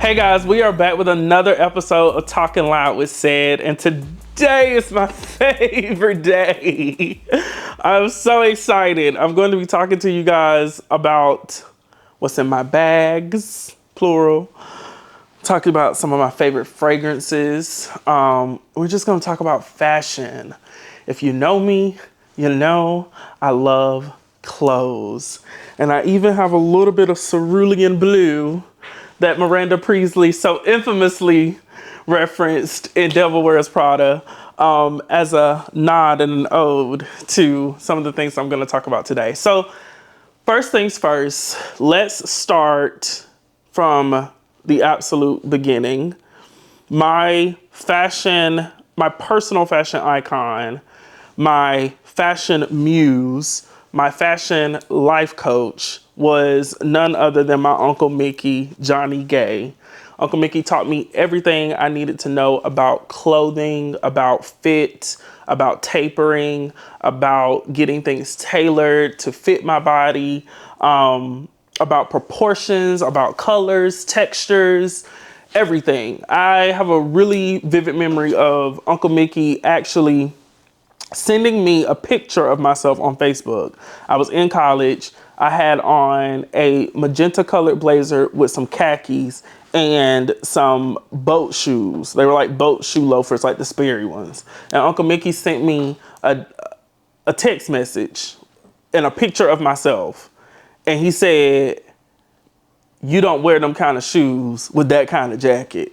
Hey guys, we are back with another episode of Talkin Loud with Said, and today is my favorite day. I'm so excited. I'm going to be talking to you guys about what's in my bags, plural. Talking about some of my favorite fragrances. We're just going to talk about fashion. If you know me, you know I love clothes. And I even have a little bit of cerulean blue that Miranda Priestley so infamously referenced in Devil Wears Prada as a nod and an ode to some of the things I'm going to talk about today. So first things first, let's start from the absolute beginning. My personal fashion icon, my fashion muse, my fashion life coach was none other than my Uncle Mickey, Johnny Gay. Uncle Mickey taught me everything I needed to know about clothing, about fit, about tapering, about getting things tailored to fit my body, about proportions, about colors, textures, everything. I have a really vivid memory of Uncle Mickey actually sending me a picture of myself on Facebook. I was in college. I had on a magenta colored blazer with some khakis and some boat shoes. They were like boat shoe loafers, like the Sperry ones. And Uncle Mickey sent me a text message and a picture of myself. And he said, "You don't wear them kind of shoes with that kind of jacket."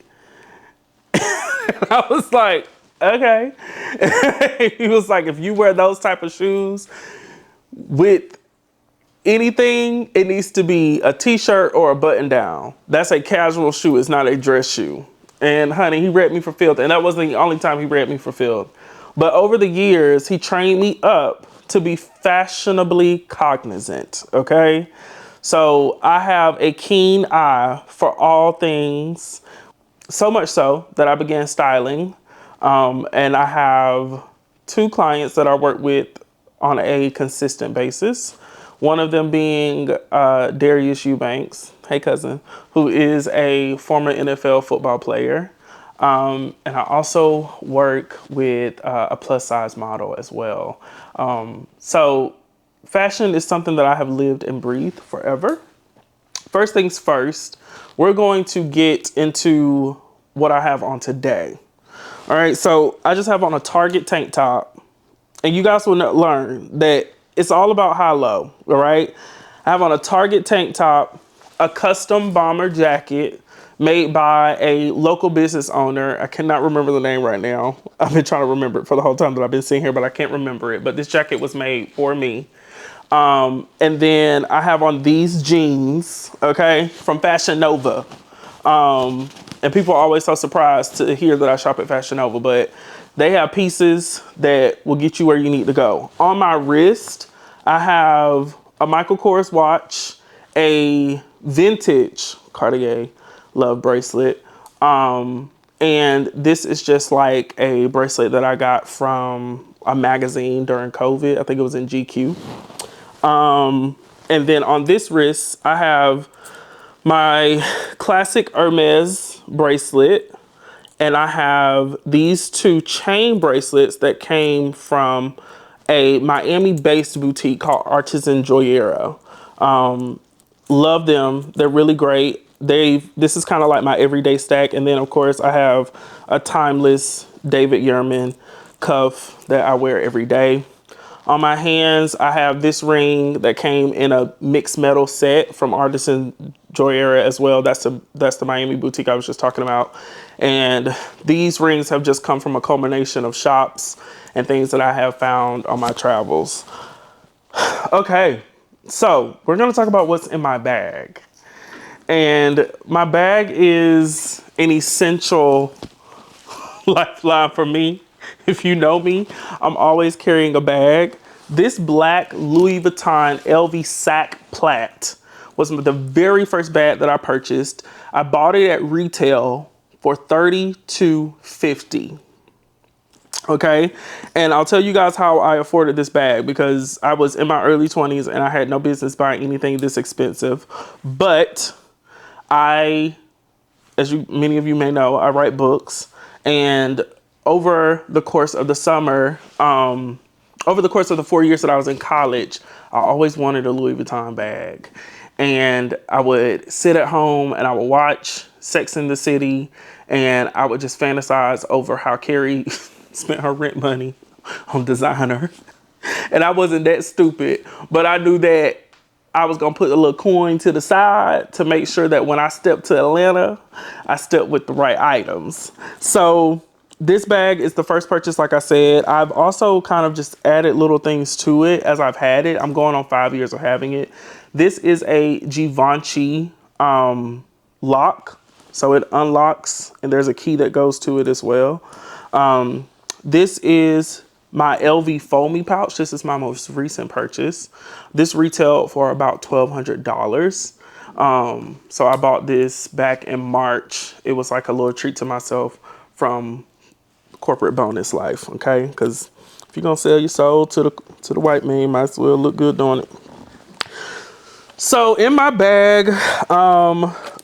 I was like, okay. He was like, if you wear those type of shoes with anything, it needs to be a t-shirt or a button down. That's a casual shoe. It's not a dress shoe. And honey, he read me for filth. And that wasn't the only time he read me for filth. But over the years, he trained me up to be fashionably cognizant. Okay. So I have a keen eye for all things, so much so that I began styling. And I have 2 clients that I work with on a consistent basis. One of them being Darius Eubanks, hey cousin, who is a former NFL football player. And I also work with a plus size model as well. So fashion is something that I have lived and breathed forever. First things first, we're going to get into what I have on today. All right, so I just have on a Target tank top, and you guys will learn that it's all about high-low, all right? I have on a Target tank top, a custom bomber jacket made by a local business owner. I cannot remember the name right now. I've been trying to remember it for the whole time that I've been sitting here, but I can't remember it. But this jacket was made for me. And then I have on these jeans, okay, from Fashion Nova. And people are always so surprised to hear that I shop at Fashion Nova, but they have pieces that will get you where you need to go. On my wrist, I have a Michael Kors watch, a vintage Cartier love bracelet. And this is just like a bracelet that I got from a magazine during COVID. I think it was in GQ. And then on this wrist, I have my classic Hermes bracelet, and I have these 2 chain bracelets that came from a Miami-based boutique called Artisan Joyera. Love them. They're really great. This is kind of like my everyday stack. And then of course I have a timeless David Yurman cuff that I wear every day. On my hands, I have this ring that came in a mixed metal set from Artisan Joyera as well. That's the Miami boutique I was just talking about. And these rings have just come from a culmination of shops and things that I have found on my travels. Okay, so we're gonna talk about what's in my bag. And my bag is an essential lifeline for me. If you know me, I'm always carrying a bag. This black Louis Vuitton LV sack plat was the very first bag that I purchased. I bought it at retail for $32.50. Okay, and I'll tell you guys how I afforded this bag, because I was in my early 20s and I had no business buying anything this expensive. But I as many of you may know, I write books. And over the course of the summer, over the course of the 4 years that I was in college, I always wanted a Louis Vuitton bag. And I would sit at home and I would watch Sex and the City, and I would just fantasize over how Carrie spent her rent money on designer. And I wasn't that stupid, but I knew that I was gonna put a little coin to the side to make sure that when I stepped to Atlanta, I stepped with the right items. So this bag is the first purchase, like I said. I've also kind of just added little things to it as I've had it. I'm going on 5 years of having it. This is a Givenchy lock. So it unlocks and there's a key that goes to it as well. This is my LV foamy pouch. This is my most recent purchase. This retailed for about $1,200. So I bought this back in March. It was like a little treat to myself from corporate bonus life, okay? Because if you're gonna sell your soul to the white man, you might as well look good doing it. So in my bag,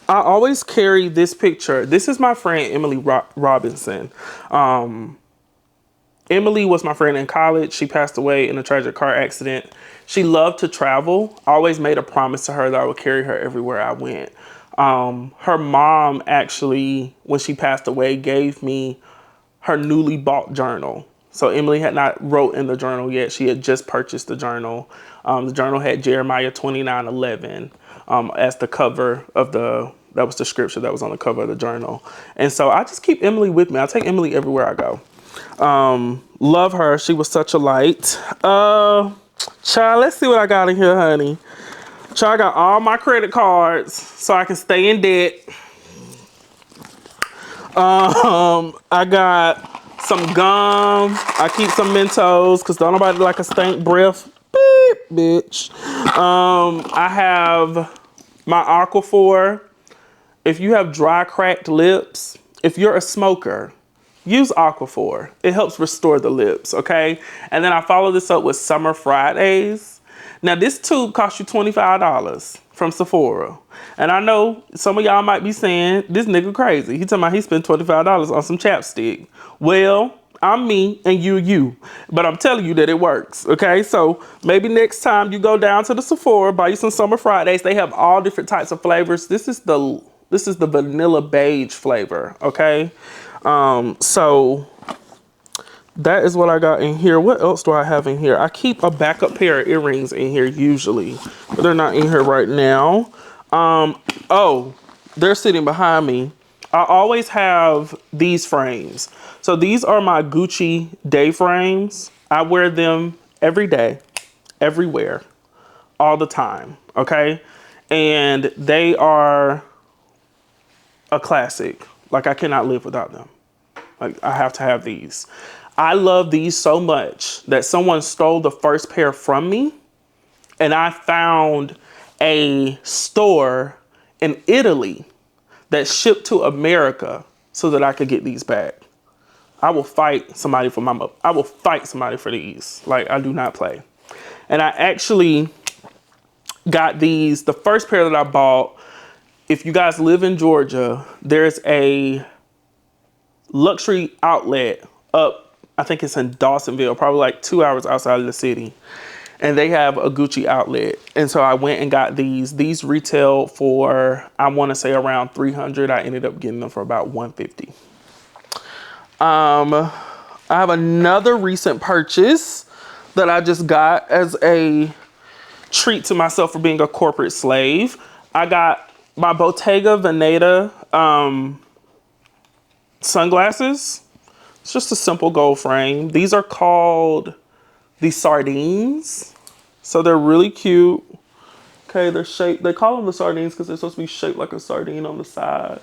I always carry this picture. This is my friend Emily Robinson. Emily was my friend in college. She passed away in a tragic car accident. She loved to travel. I always made a promise to her that I would carry her everywhere I went. Her mom actually, when she passed away, gave me her newly bought journal. So Emily had not wrote in the journal yet. She had just purchased the journal. The journal had Jeremiah 29:11 as the cover of that was the scripture that was on the cover of the journal. And so I just keep Emily with me. I take Emily everywhere I go. Love her. She was such a light. Child, let's see what I got in here, honey. Child, I got all my credit cards so I can stay in debt. I got some gum. I keep some Mentos because don't nobody like a stank breath. Beep, bitch. I have my Aquaphor. If you have dry, cracked lips, if you're a smoker, use Aquaphor. It helps restore the lips, okay? And then I follow this up with Summer Fridays. Now, this tube costs you $25 from Sephora. And I know some of y'all might be saying, this nigga crazy. He talking about he spent $25 on some chapstick. Well, I'm me and you. But I'm telling you that it works, okay? So maybe next time you go down to the Sephora, buy you some Summer Fridays. They have all different types of flavors. This is the vanilla beige flavor, okay? So that is what I got in here. What else do I have in here? I keep a backup pair of earrings in here usually, but they're not in here right now. Oh, they're sitting behind me. I always have these frames. So these are my Gucci day frames. I wear them every day, everywhere, all the time, okay? And they are a classic. Like, I cannot live without them. Like, I have to have these. I love these so much that someone stole the first pair from me, and I found a store in Italy that shipped to America so that I could get these back. I will fight somebody for these. Like, I do not play. And I actually got these, the first pair that I bought. If you guys live in Georgia, there's a luxury outlet up, I think it's in Dawsonville, probably like 2 hours outside of the city. And they have a Gucci outlet. And so I went and got these. These retail for, I want to say around $300. I ended up getting them for about $150. I have another recent purchase that I just got as a treat to myself for being a corporate slave. I got my Bottega Veneta sunglasses. It's just a simple gold frame. These are called the sardines. So they're really cute. Okay, they're shaped, they call them the sardines because they're supposed to be shaped like a sardine on the side.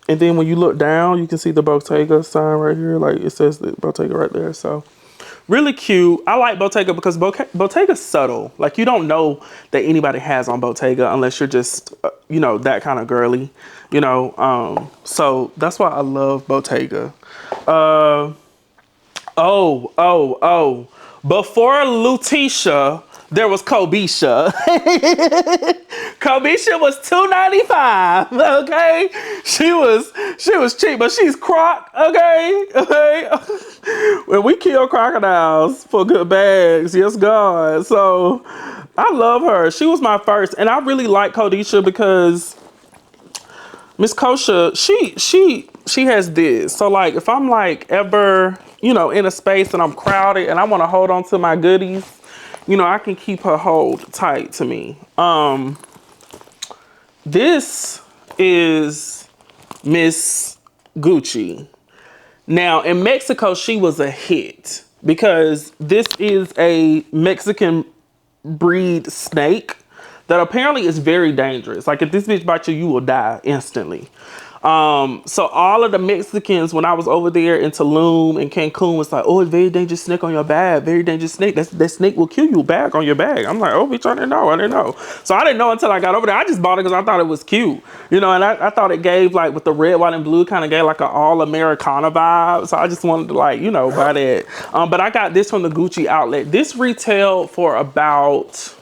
And then when you look down, you can see the Bottega sign right here. Like, it says the Bottega right there. So really cute. I like Bottega because Bottega's subtle. Like, you don't know that anybody has on Bottega unless you're just, that kind of girly, So that's why I love Bottega. Before Lutetia, there was Kobisha. Kobisha was $2.95. Okay, she was cheap, but she's croc. Okay, okay. When we kill crocodiles for good bags, yes God. So I love her. She was my first, and I really like Kodisha because Miss Kosha, she has this. So like if I'm like ever, in a space and I'm crowded and I want to hold on to my goodies, I can keep her hold tight to me. This is Miss Gucci. Now in Mexico, she was a hit because this is a Mexican breed snake that apparently is very dangerous. Like if this bitch bites you, you will die instantly. So all of the Mexicans, when I was over there in Tulum and Cancun, was like, oh, it's very dangerous snake on your bag. Very dangerous snake. That snake will kill you bag on your bag. I'm like, oh, bitch, I didn't know. So I didn't know until I got over there. I just bought it because I thought it was cute. And I thought it gave like with the red, white, and blue kind of gave like an all Americana vibe. So I just wanted to like, buy that. But I got this from the Gucci outlet. This retailed for about,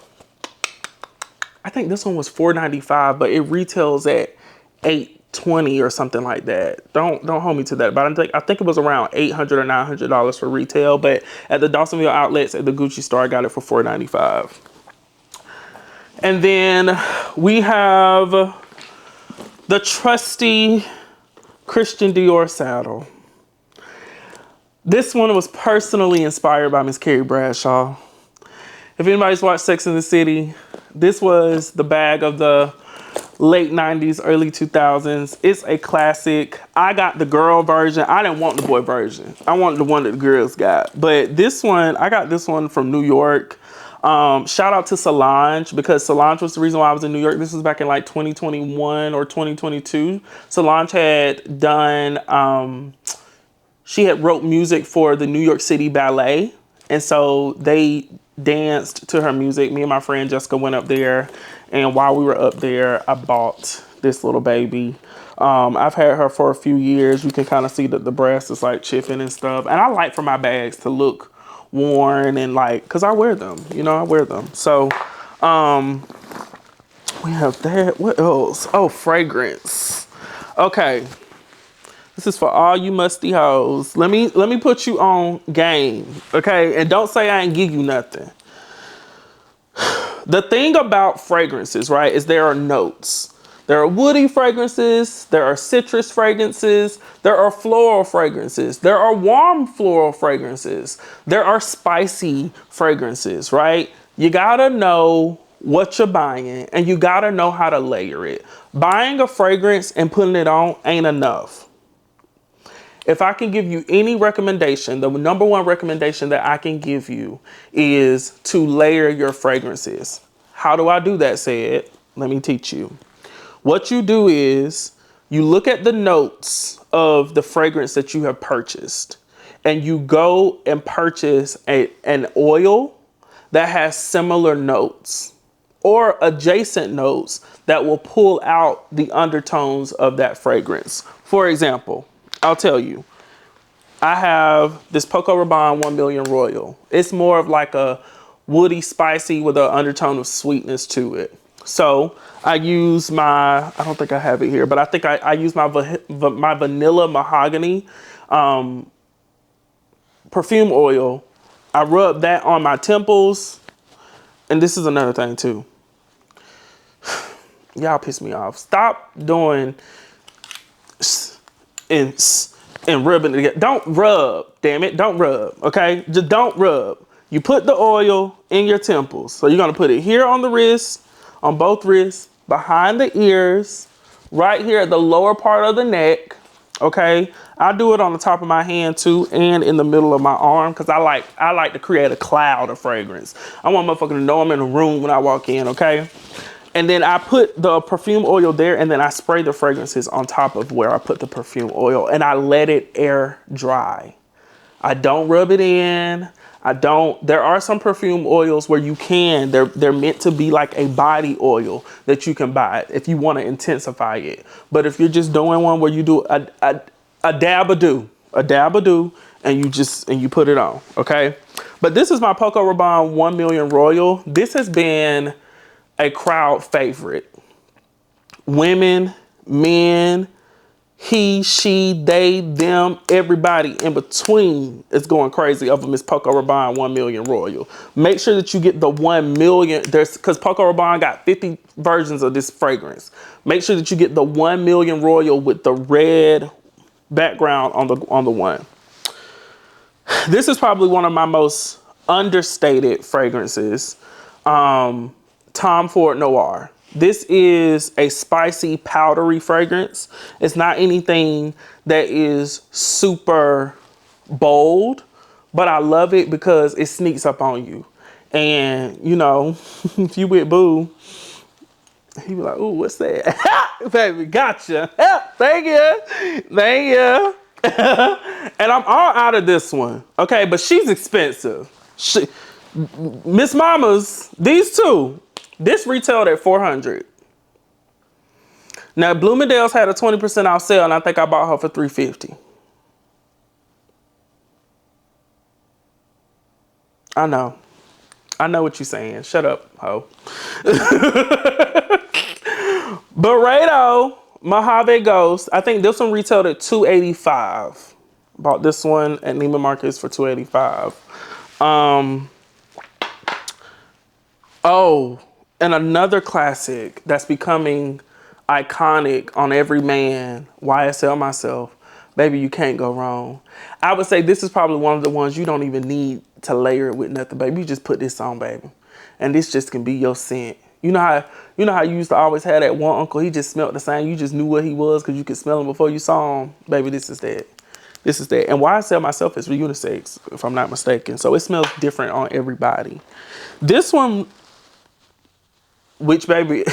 I think this one was $4.95, but it retails at $8.20 or something like that. Don't hold me to that, but I think it was around $800 or $900 for retail. But at the Dawsonville outlets at the Gucci store, I got it for $4.95. And then we have the trusty Christian Dior saddle. This one was personally inspired by Miss Carrie Bradshaw. If anybody's watched Sex and the City, this was the bag of the late 90s, early 2000s. It's a classic. I got the girl version. I didn't want the boy version. I wanted the one that the girls got. But this one, I got this one from New York. Shout out to Solange, because Solange was the reason why I was in New York. This was back in like 2021 or 2022. Solange had done, she had wrote music for the New York City Ballet. And so they danced to her music. Me and my friend Jessica went up there, and while we were up there, I bought this little baby. I've had her for a few years. You can kind of see that the breast is like chipping and stuff. And I like for my bags to look worn and like, because I wear them, I wear them. So we have that. What else? Oh, fragrance. Okay. This is for all you musty hoes. Let me put you on game, okay? And don't say I ain't give you nothing. The thing about fragrances, right, is there are notes. There are woody fragrances, there are citrus fragrances, there are floral fragrances, there are warm floral fragrances, there are spicy fragrances, right? You gotta know what you're buying, and you gotta know how to layer it. Buying a fragrance and putting it on ain't enough. If I can give you any recommendation, the number one recommendation that I can give you is to layer your fragrances. How do I do that, Said? Let me teach you. What you do is you look at the notes of the fragrance that you have purchased, and you go and purchase an oil that has similar notes or adjacent notes that will pull out the undertones of that fragrance. For example, I'll tell you, I have this Coco Rabanne 1 Million Royal. It's more of like a woody, spicy with an undertone of sweetness to it. So I use I don't think I have it here, but I think I use my vanilla mahogany perfume oil. I rub that on my temples. And this is another thing too. Y'all piss me off. Stop doing and rubbing it together. Don't rub, damn it. Don't rub, okay? Just don't rub. You put the oil in your temples. So you're gonna put it here on the wrist, on both wrists, behind the ears, right here at the lower part of the neck, okay? I do it on the top of my hand too, and in the middle of my arm, because I like to create a cloud of fragrance. I want motherfuckers to know I'm in a room when I walk in, okay? And then I put the perfume oil there, and then I spray the fragrances on top of where I put the perfume oil, and I let it air dry. I don't rub it in. There are some perfume oils where you can, they're meant to be like a body oil that you can buy if you want to intensify it. But if you're just doing one where you do a dab-a-do, and you put it on, okay? But this is my Coco Rabanne 1 Million Royal. This has been a crowd favorite. women, men, he, she, they, them, everybody in between is going crazy over Miss Coco Rabanne 1 Million Royal. Make sure that you get the 1 million. Because Coco Rabanne got 50 versions of this fragrance. Make sure that you get the 1 Million Royal with the red background on the one. This is probably one of my most understated fragrances. Tom Ford Noir. This is a spicy, powdery fragrance. It's not anything that is super bold, but I love it because it sneaks up on you. And, you know, if you with boo, he be like, ooh, what's that? Baby, gotcha. Thank you. Thank you. And I'm all out of this one. Okay, but she's expensive. Miss Mama's, these two, this retailed at $400. Now Bloomingdale's had a 20% off sale, and I think I bought her for $350. I know what you're saying. Shut up, ho. Barredo Mojave Ghost. I think this one retailed at $285. Bought this one at Neiman Marcus for $285. Oh, and another classic that's becoming iconic on every man, YSL Myself. Baby, you can't go wrong. I would say this is probably one of the ones you don't even need to layer it with nothing, baby. You just put this on, baby. And this just can be your scent. You know how you used to always have that one uncle, he just smelled the same. You just knew what he was because you could smell him before you saw him. Baby, this is that. This is that. And YSL Myself is unisex, if I'm not mistaken. So it smells different on everybody. This one, which baby,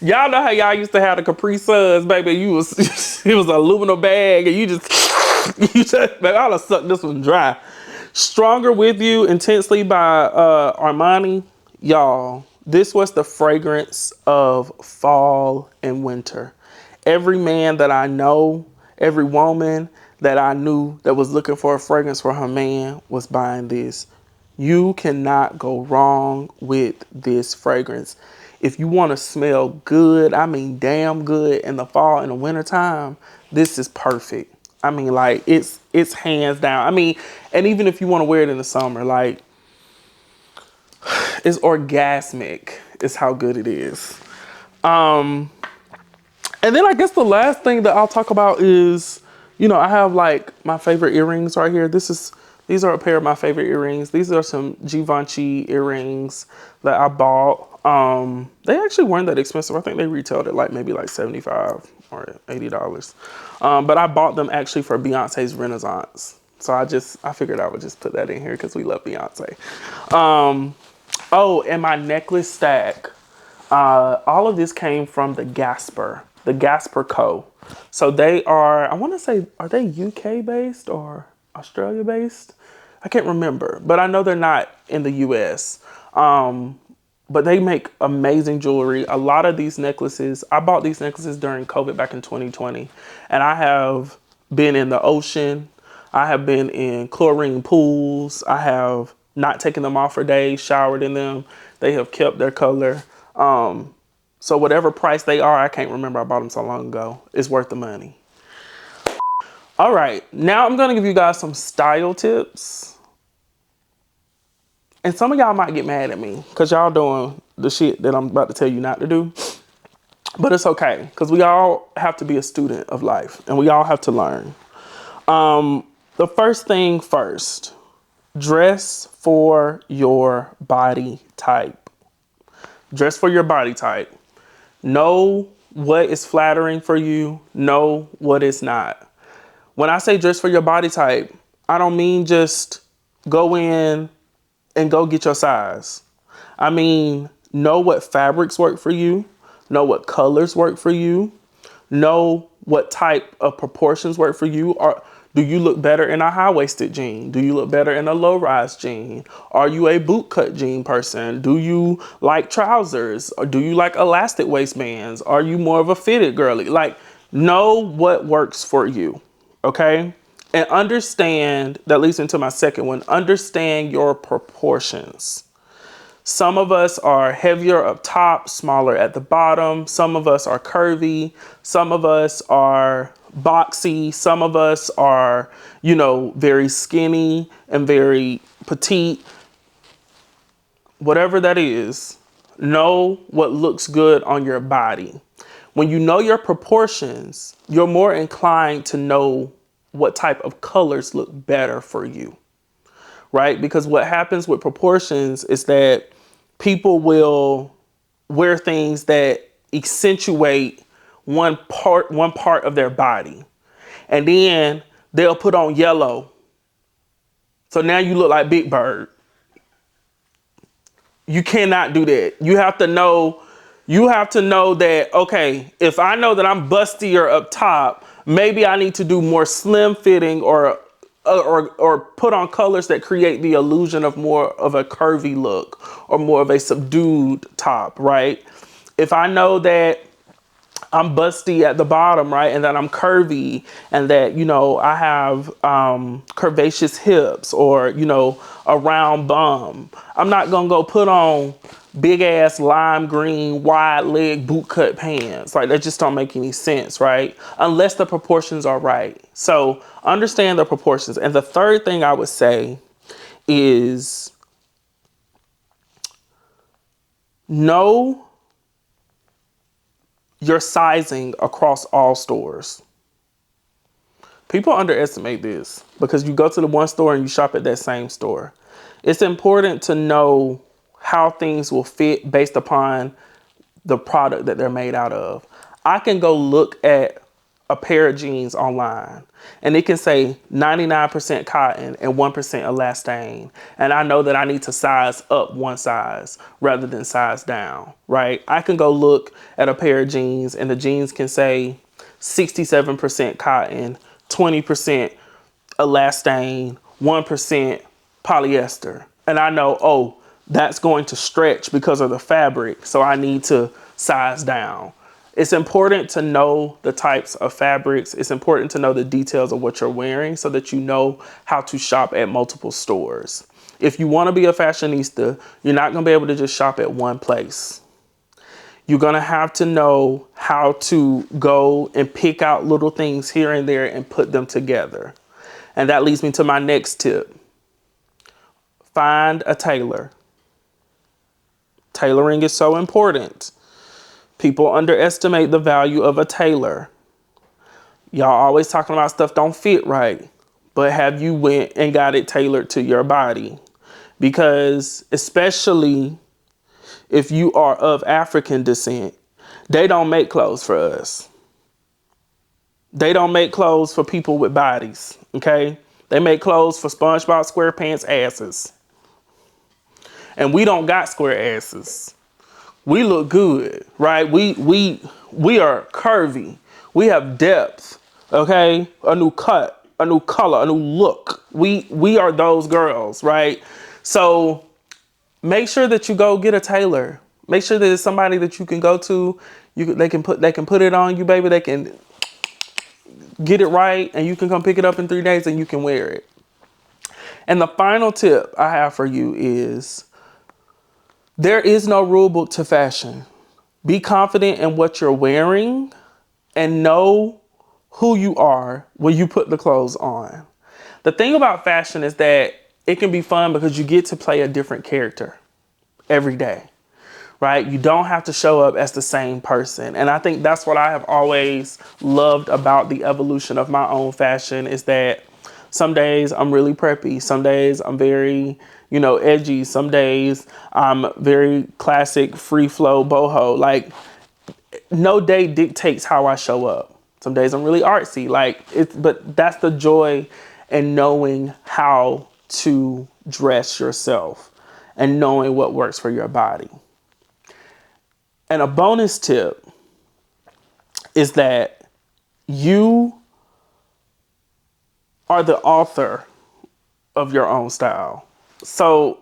y'all know how y'all used to have the Capri Suns, baby. It was an aluminum bag, and you just, baby, I'll have sucked this one dry. Stronger With You Intensely by Armani. Y'all, this was the fragrance of fall and winter. Every man that I know, every woman that I knew that was looking for a fragrance for her man was buying this. You cannot go wrong with this fragrance. If you want to smell good, I mean damn good in the fall and the winter time, this is perfect. I mean, like, it's hands down. I mean, and even if you want to wear it in the summer, like, it's orgasmic is how good it is. And then I guess the last thing that I'll talk about is, you know, I have like my favorite earrings right here. These are a pair of my favorite earrings. These are some Givenchy earrings that I bought. They actually weren't that expensive. I think they retailed at like maybe like $75 or $80. But I bought them actually for Beyonce's Renaissance. So I figured I would just put that in here because we love Beyonce. Oh, and my necklace stack. All of this came from the Gasper Co. So they are, I want to say, are they UK based or Australia based? I can't remember, but I know they're not in the US. But they make amazing jewelry. A lot of these necklaces, I bought these necklaces during COVID back in 2020. And I have been in the ocean. I have been in chlorine pools. I have not taken them off for days, showered in them. They have kept their color. So whatever price they are, I can't remember. I bought them so long ago. It's worth the money. All right, now I'm gonna give you guys some style tips. And some of y'all might get mad at me because y'all doing the shit that I'm about to tell you not to do. But it's okay, because we all have to be a student of life and we all have to learn. The first thing first, dress for your body type. Dress for your body type. Know what is flattering for you. Know what is not. When I say dress for your body type, I don't mean just go in and go get your size. I mean, know what fabrics work for you. Know what colors work for you. Know what type of proportions work for you. Or do you look better in a high-waisted jean? Do you look better in a low-rise jean? Are you a bootcut jean person? Do you like trousers? Or do you like elastic waistbands? Are you more of a fitted girly? Like, know what works for you, okay? And understand, that leads into my second one, understand your proportions. Some of us are heavier up top, smaller at the bottom. Some of us are curvy. Some of us are boxy. Some of us are, very skinny and very petite. Whatever that is, know what looks good on your body. When you know your proportions, you're more inclined to know what type of colors look better for you, right? Because what happens with proportions is that people will wear things that accentuate one part of their body. And then they'll put on yellow. So now you look like Big Bird. You cannot do that. You have to know that, okay, if I know that I'm bustier up top, maybe I need to do more slim fitting or put on colors that create the illusion of more of a curvy look or more of a subdued top, right? If I know that I'm busty at the bottom, right? And that I'm curvy and that, I have curvaceous hips or, a round bum. I'm not going to go put on big ass lime green, wide leg boot cut pants. Like that just don't make any sense, right? Unless the proportions are right. So understand the proportions. And the third thing I would say is know your sizing across all stores. People underestimate this because you go to the one store and you shop at that same store. It's important to know how things will fit based upon the product that they're made out of. I can go look at a pair of jeans online and it can say 99% cotton and 1% elastane. And I know that I need to size up one size rather than size down, right? I can go look at a pair of jeans and the jeans can say 67% cotton, 20% elastane, 1% polyester. And I know, oh, that's going to stretch because of the fabric. So I need to size down. It's important to know the types of fabrics. It's important to know the details of what you're wearing so that you know how to shop at multiple stores. If you want to be a fashionista, you're not going to be able to just shop at one place. You're going to have to know how to go and pick out little things here and there and put them together. And that leads me to my next tip. Find a tailor. Tailoring is so important. People underestimate the value of a tailor. Y'all always talking about stuff don't fit right, but have you went and got it tailored to your body? Because especially if you are of African descent, they don't make clothes for us. They don't make clothes for people with bodies, okay? They make clothes for SpongeBob SquarePants asses. And we don't got square asses. We look good, right? We are curvy. We have depth, okay? A new cut, a new color, a new look. We are those girls, right? So make sure that you go get a tailor. Make sure that it's somebody that you can go to. They can put it on you, baby. They can get it right, and you can come pick it up in 3 days, and you can wear it. And the final tip I have for you is there is no rule book to fashion. Be confident in what you're wearing and know who you are when you put the clothes on. The thing about fashion is that it can be fun because you get to play a different character every day, right? You don't have to show up as the same person. And I think that's what I have always loved about the evolution of my own fashion is that some days I'm really preppy. Some days I'm very, edgy. Some days I'm very classic, free flow, boho. Like no day dictates how I show up. Some days I'm really artsy. But that's the joy in knowing how to dress yourself and knowing what works for your body. And a bonus tip is that you are the author of your own style. So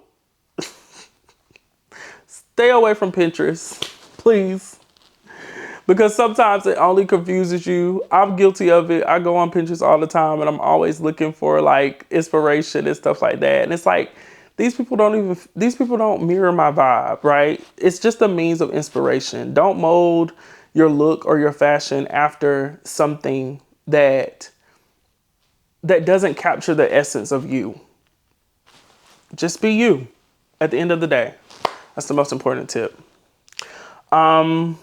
stay away from Pinterest, please. Because sometimes it only confuses you. I'm guilty of it. I go on Pinterest all the time and I'm always looking for like inspiration and stuff like that. And it's like, These people don't mirror my vibe, right? It's just a means of inspiration. Don't mold your look or your fashion after something that doesn't capture the essence of you. Just be you at the end of the day. That's the most important tip. I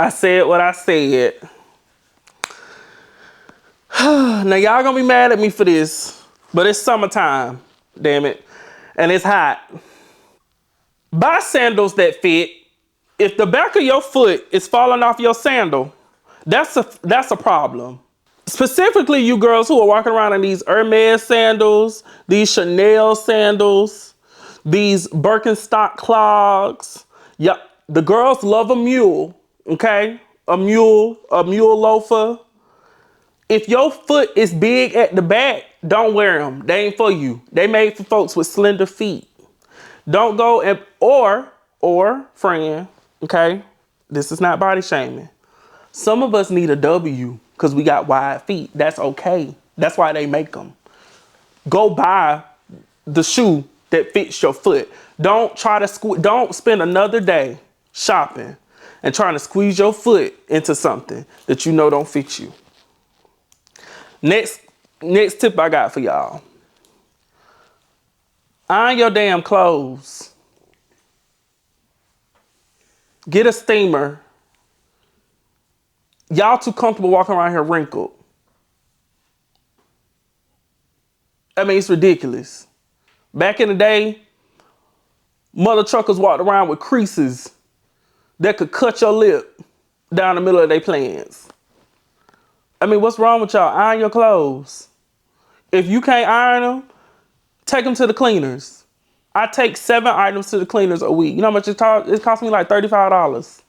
said what I said. Now y'all gonna be mad at me for this, but it's summertime, damn it, and it's hot. Buy sandals that fit. If the back of your foot is falling off your sandal, that's a problem. Specifically, you girls who are walking around in these Hermes sandals, these Chanel sandals, these Birkenstock clogs. Yeah, the girls love a mule, okay? A mule loafer. If your foot is big at the back, don't wear them. They ain't for you. They made for folks with slender feet. Don't go and, or friend, okay? This is not body shaming. Some of us need a W because we got wide feet. That's okay. That's why they make them. Go buy the shoe that fits your foot. Don't don't spend another day shopping and trying to squeeze your foot into something that you know don't fit you. Next tip I got for y'all. Iron your damn clothes. Get a steamer. Y'all too comfortable walking around here wrinkled. I mean, it's ridiculous. Back in the day, mother truckers walked around with creases that could cut your lip down the middle of their plans. I mean, what's wrong with y'all? Iron your clothes. If you can't iron them, take them to the cleaners. I take 7 items to the cleaners a week. You know how much it costs? It cost me like $35.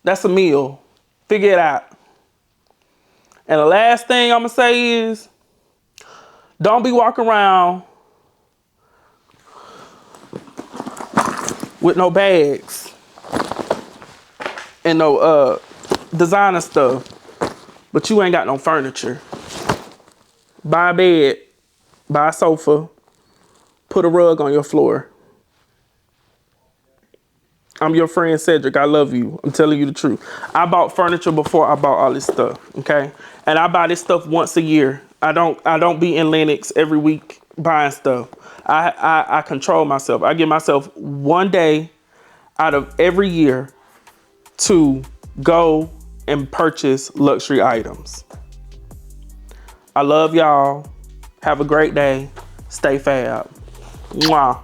That's a meal. Figure it out. And the last thing I'm gonna say is, don't be walking around with no bags and no designer stuff, but you ain't got no furniture. Buy a bed, buy a sofa, put a rug on your floor. I'm your friend Cedric. I love you. I'm telling you the truth. I bought furniture before I bought all this stuff, okay? And I buy this stuff once a year. I don't be in Lenox every week buying stuff. I control myself. I give myself one day out of every year to go and purchase luxury items. I love y'all. Have a great day. Stay fab. Mwah.